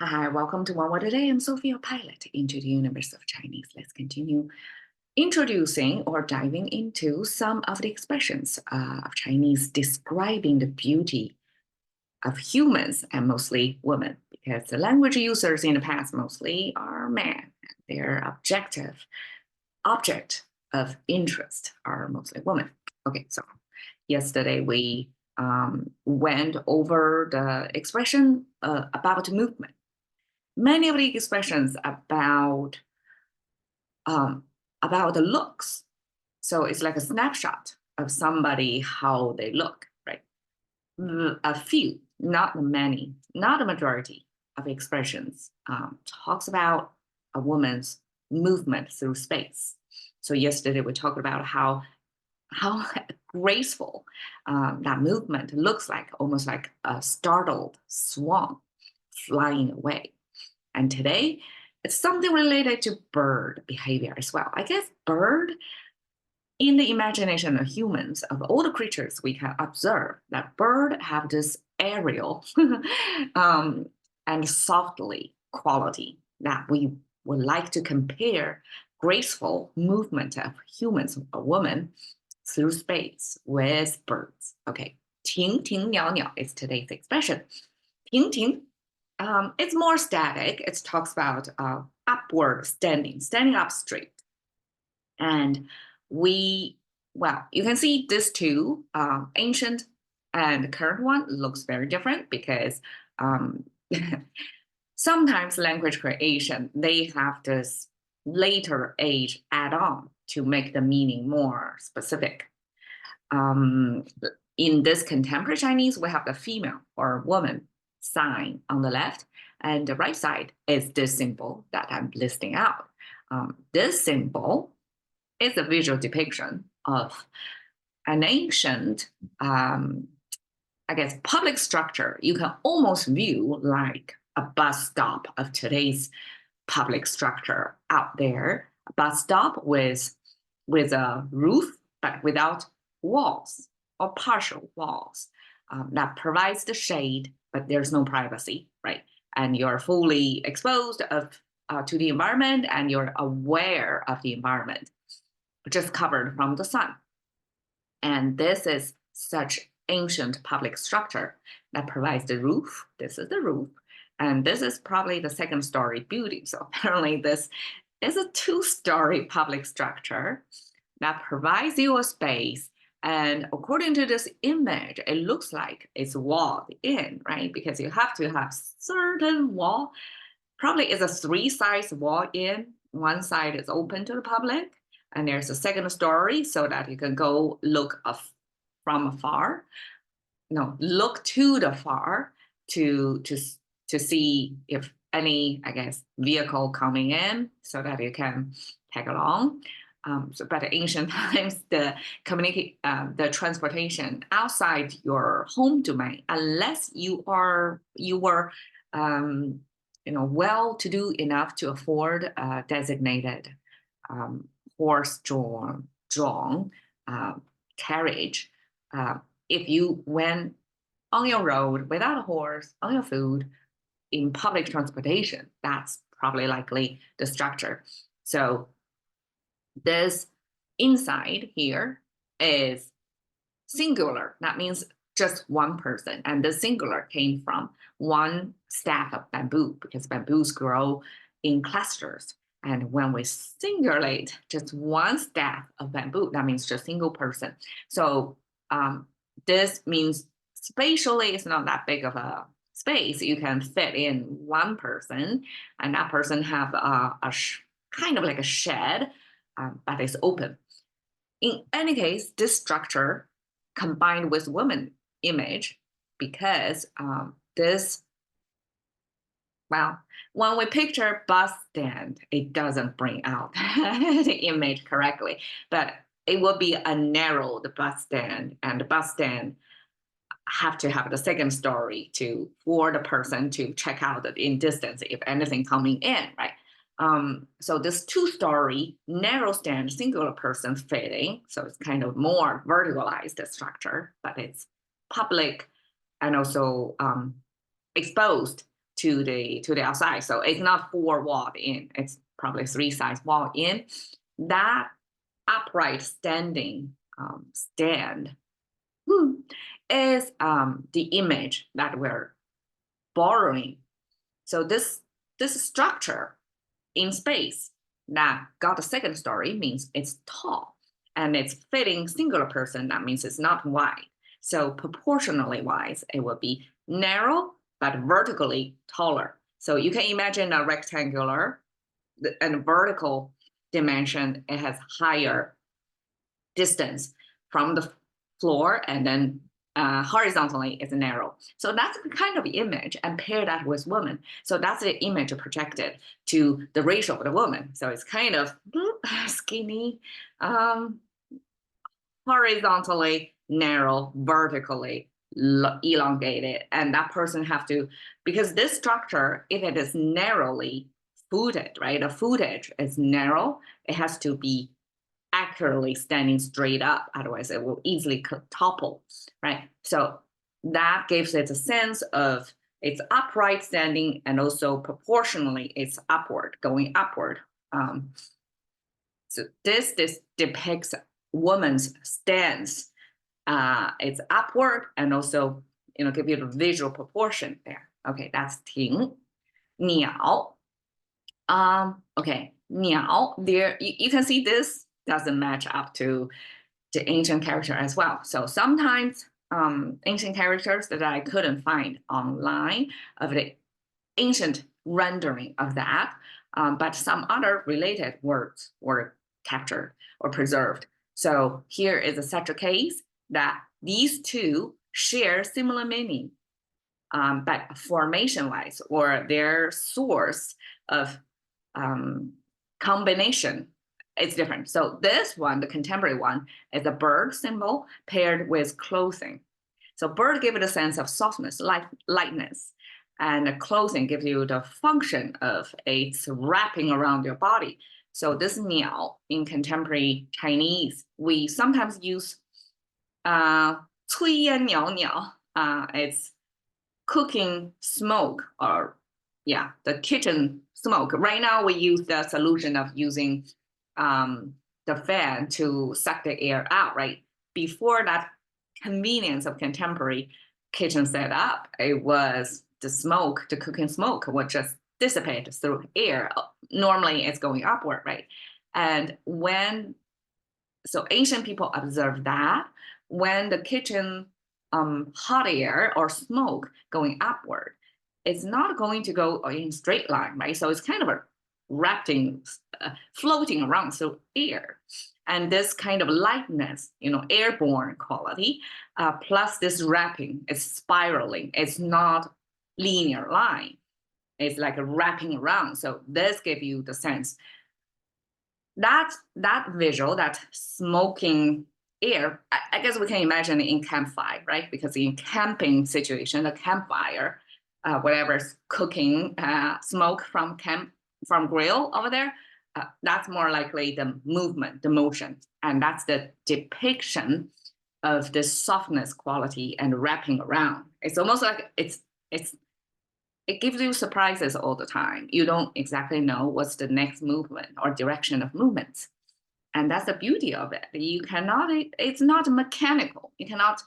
Hi, welcome to One Word a Day. I'm Sophia Pilot into the universe of Chinese. Let's continue introducing or diving into some of the expressions of Chinese describing the beauty of humans and mostly women, because the language users in the past mostly are men. Their object of interest are mostly women. Okay, so yesterday we went over the expression about movement. Many of the expressions um, about the looks. So it's like a snapshot of somebody, how they look, right? A few, not many, not a majority of expressions talks about a woman's movement through space. So yesterday we talked about how graceful that movement looks like, almost like a startled swan flying away. And today, it's something related to bird behavior as well. I guess bird, in the imagination of humans, of all the creatures we can observe, that bird have this aerial um, and softly quality that we would like to compare graceful movement of humans or women through space with birds. Okay, 婷婷袅袅 is today's expression. 婷婷 it's more static. It talks about upward standing up straight. And you can see this two, ancient and the current one, looks very different because um, sometimes language creation, they have this later age add on to make the meaning more specific. Um, in this contemporary Chinese, we have the female or woman sign on the left, and the right side is this symbol that I'm listing out. This symbol is a visual depiction of an ancient, I guess, public structure. You can almost view like a bus stop of today's public structure out there. A bus stop with a roof, but without walls or partial walls that provides the shade, but there's no privacy, right? And you're fully exposed to the environment and you're aware of the environment, just covered from the sun. And this is such ancient public structure that provides the roof. This is the roof. And this is probably the second story building. So apparently this is a two-story public structure that provides you a space. And according to this image, it looks like it's walled in, right? Because you have to have certain wall. Probably is a three-size wall in. One side is open to the public, and there's a second story so that you can go look from afar. No, look to the far to see if any, I guess, vehicle coming in so that you can tag along. But in ancient times, the transportation outside your home domain, unless you were well to do enough to afford a designated horse-drawn carriage. If you went on your road without a horse, on your food, in public transportation, that's probably likely the structure. So this inside here is singular. That means just one person. And the singular came from one stack of bamboo because bamboos grow in clusters. And when we singulate just one stack of bamboo, that means just single person. So this means spatially it's not that big of a space. You can fit in one person, and that person have kind of like a shed, but it's open. In any case, this structure combined with woman image, because when we picture bus stand, it doesn't bring out the image correctly, but it will be a narrowed bus stand, and the bus stand have to have the second story for the person to check out in distance if anything coming in, right? So this two-story narrow stand, singular person fitting, so it's kind of more verticalized structure, but it's public and also exposed to the outside. So it's not 4 walled in, it's probably 3 sides walled in. That upright standing stand is the image that we're borrowing. So this structure in space that got a second story means it's tall, and it's fitting singular person, that means it's not wide. So proportionally wise, it will be narrow but vertically taller. So you can imagine a rectangular and vertical dimension, it has higher distance from the floor, and then horizontally it's narrow. So that's the kind of image, and pair that with woman. So that's the image projected to the ratio of the woman. So it's kind of skinny, horizontally narrow, vertically elongated. And that person have to, because this structure, if it is narrowly footed, right? The footage is narrow, it has to be accurately standing straight up, otherwise it will easily topple, right? So that gives it a sense of it's upright standing, and also proportionally it's upward, going upward. So this depicts woman's stance. It's upward, and also give you the visual proportion there. Okay, that's 婷袅. Okay, 袅. There you can see this doesn't match up to the ancient character as well. So sometimes ancient characters that I couldn't find online of the ancient rendering of that, but some other related words were captured or preserved. So here is such a case that these two share similar meaning, but formation-wise, or their source of combination, it's different. So this one, the contemporary one, is a bird symbol paired with clothing. So bird gives it a sense of softness, lightness, and clothing gives you the function of it's wrapping around your body. So this 袅 in contemporary Chinese, we sometimes use 炊烟袅袅. It's cooking smoke, or the kitchen smoke. Right now we use the solution of using the fan to suck the air out, right? Before that convenience of contemporary kitchen setup, it was the smoke, the cooking smoke would just dissipate through air. Normally it's going upward, right? And so ancient people observed that when the kitchen hot air or smoke going upward, it's not going to go in straight line, right? So it's kind of a floating around through air. And this kind of lightness, airborne quality, plus this wrapping, it's spiraling. It's not linear line. It's like a wrapping around. So this gives you the sense that visual, that smoking air, I guess we can imagine in campfire, right? Because in camping situation, the campfire, whatever's cooking, smoke from grill over there, that's more likely the movement, the motion. And that's the depiction of this softness quality and wrapping around. It's almost like it gives you surprises all the time. You don't exactly know what's the next movement or direction of movements. And that's the beauty of it. It's not mechanical. You cannot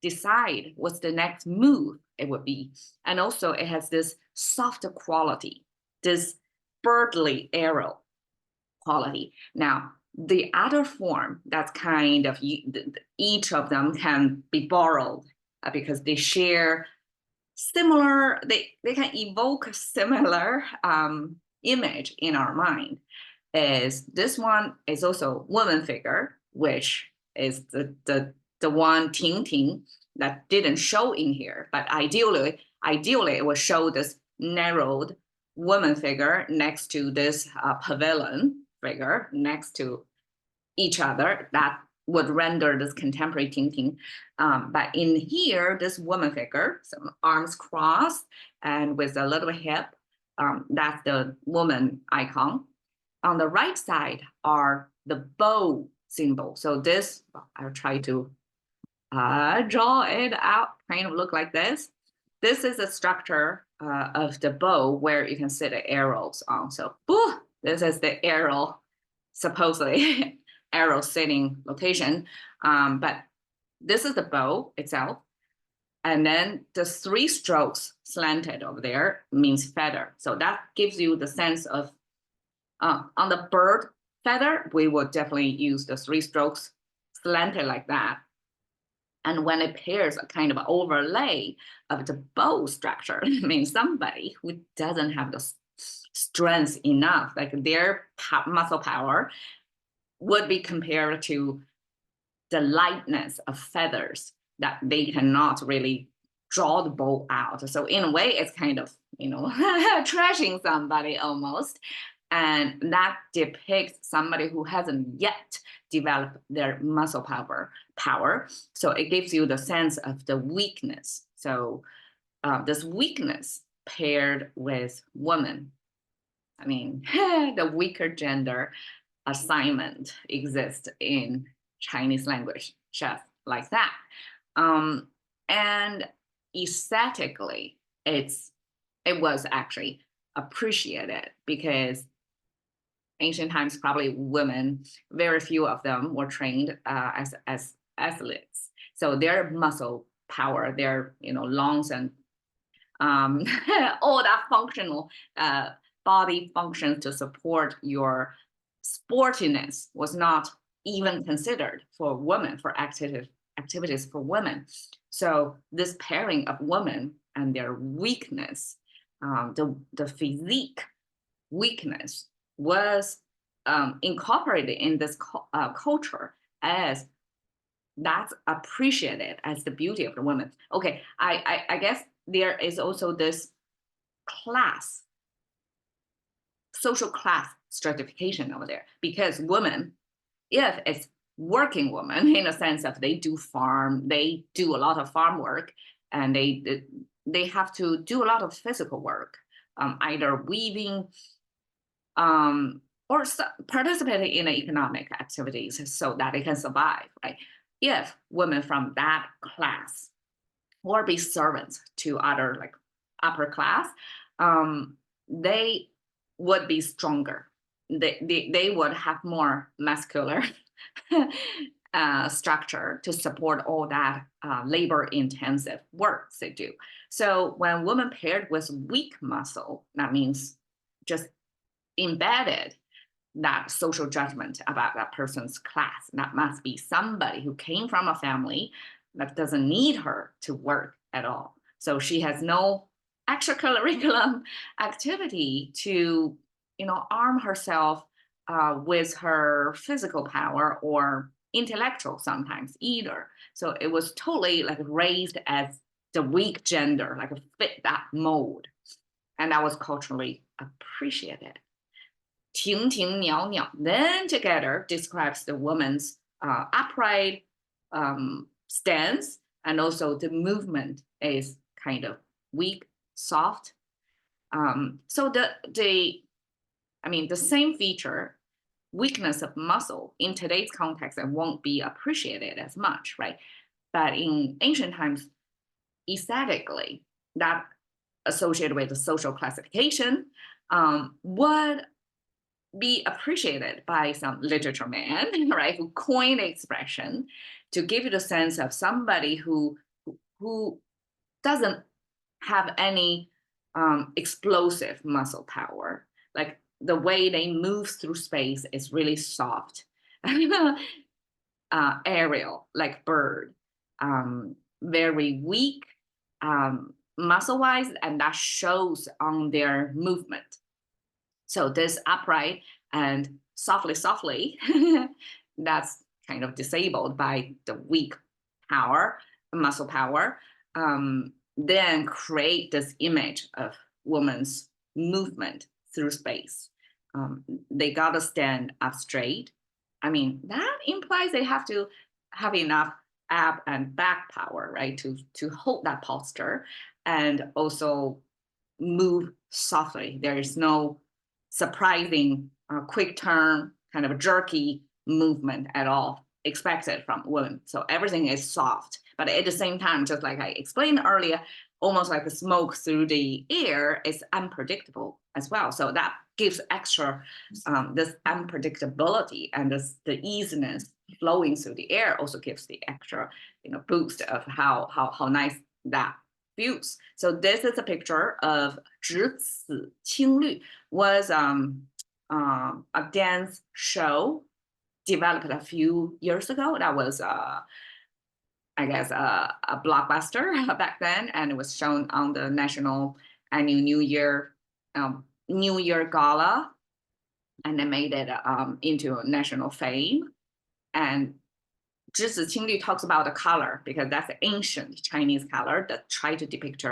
decide what's the next move it would be. And also it has this soft quality, this birdly aerial quality. Now, the other form that's kind of, each of them can be borrowed because they share similar, they can evoke a similar image in our mind. Is this one is also woman figure, which is the one Ting that didn't show in here, but ideally it will show this narrowed woman figure next to this pavilion figure next to each other. That would render this contemporary Ting. But in here, this woman figure, some arms crossed and with a little hip, that's the woman icon. On the right side are the bow symbol. So this, I'll try to draw it out, kind of look like this. This is a structure of the bow where you can see the arrows on. So this is the arrow, supposedly arrow sitting location. But this is the bow itself. And then the 3 strokes slanted over there means feather. So that gives you the sense of, on the bird feather, we would definitely use the 3 strokes slanted like that. And when it pairs a kind of overlay of the bow structure, it means somebody who doesn't have the strength enough, like their muscle power would be compared to the lightness of feathers that they cannot really draw the bow out. So in a way, it's kind of, trashing somebody almost. And that depicts somebody who hasn't yet developed their muscle power. So it gives you the sense of the weakness. So this weakness paired with woman, I mean, the weaker gender assignment exists in Chinese language, just like that. And aesthetically, it was actually appreciated because ancient times, probably women, very few of them were trained as athletes. So their muscle power, their lungs and all that functional body functions to support your sportiness was not even considered for women, for activities for women. So this pairing of women and their weakness, the physique weakness was incorporated in this culture as that's appreciated as the beauty of the woman. Okay, I guess there is also this social class stratification over there, because women, if it's working women in a sense of they do a lot of farm work, and they have to do a lot of physical work, either weaving or participating in economic activities so that they can survive, right? If women from that class or be servants to other like upper class, they would be stronger. They would have more muscular structure to support all that labor-intensive work they do. So when women paired with weak muscle, that means just embedded that social judgment about that person's class. That must be somebody who came from a family that doesn't need her to work at all. So she has no extracurricular activity to, arm herself with her physical power or intellectual sometimes either. So it was totally like raised as the weak gender, like fit that mold. And that was culturally appreciated. 婷婷袅袅, then together describes the woman's upright stance, and also the movement is kind of weak, soft. So the same feature, weakness of muscle, in today's context, it won't be appreciated as much, right? But in ancient times, aesthetically, that associated with the social classification would be appreciated by some literature man, right, who coined the expression to give you the sense of somebody who doesn't have any explosive muscle power. Like the way they move through space is really soft, aerial, like bird, very weak muscle-wise, and that shows on their movement. So this upright and softly, that's kind of disabled by the weak muscle power, then create this image of woman's movement through space. They gotta stand up straight. I mean, that implies they have to have enough ab and back power, right, to hold that posture, and also move softly. There is no surprising quick turn, kind of a jerky movement at all expected from women. So everything is soft, but at the same time, just like I explained earlier, almost like the smoke through the air is unpredictable as well. So that gives extra this unpredictability, and the easiness flowing through the air also gives the extra boost of how nice that feels. So this is a picture of 直此青绿, was a dance show developed a few years ago. That was I guess a blockbuster back then, and it was shown on the national annual New Year gala, and they made it into a national fame. And 栀子青绿 talks about the color because that's the ancient Chinese color that try to depict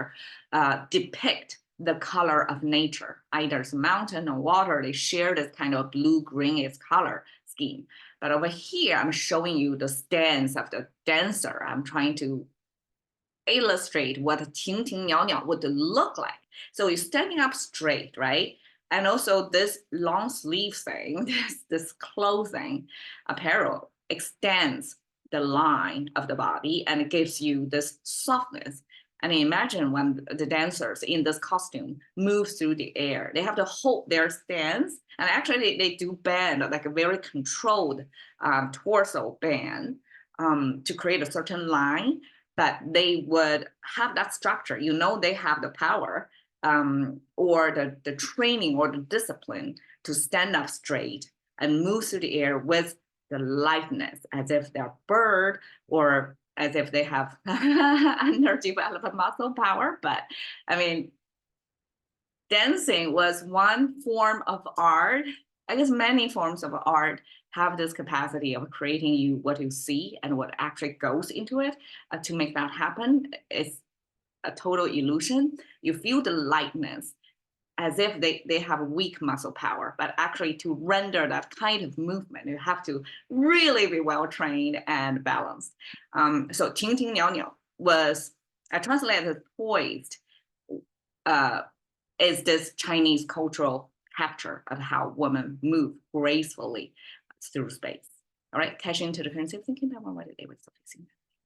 the color of nature. Either it's mountain or water, they share this kind of blue-greenish color scheme. But over here, I'm showing you the stance of the dancer. I'm trying to illustrate what 婷婷袅袅 would look like. So you're standing up straight, right? And also this long sleeve thing, this clothing apparel extends the line of the body and it gives you this softness. And imagine when the dancers in this costume move through the air, they have to hold their stance. And actually they do bend, like a very controlled torso bend to create a certain line, but they would have that structure. They have the power or the training or the discipline to stand up straight and move through the air with the lightness, as if they're a bird or as if they have underdeveloped muscle power. But I mean, dancing was one form of art. I guess many forms of art have this capacity of creating you what you see and what actually goes into it to make that happen. It's a total illusion. You feel the lightness as if they have weak muscle power, but actually to render that kind of movement, you have to really be well trained and balanced. So 婷婷袅袅 was, I translated as poised, is this Chinese cultural capture of how women move gracefully through space. All right, cash into the currency of thinking about what they were facing.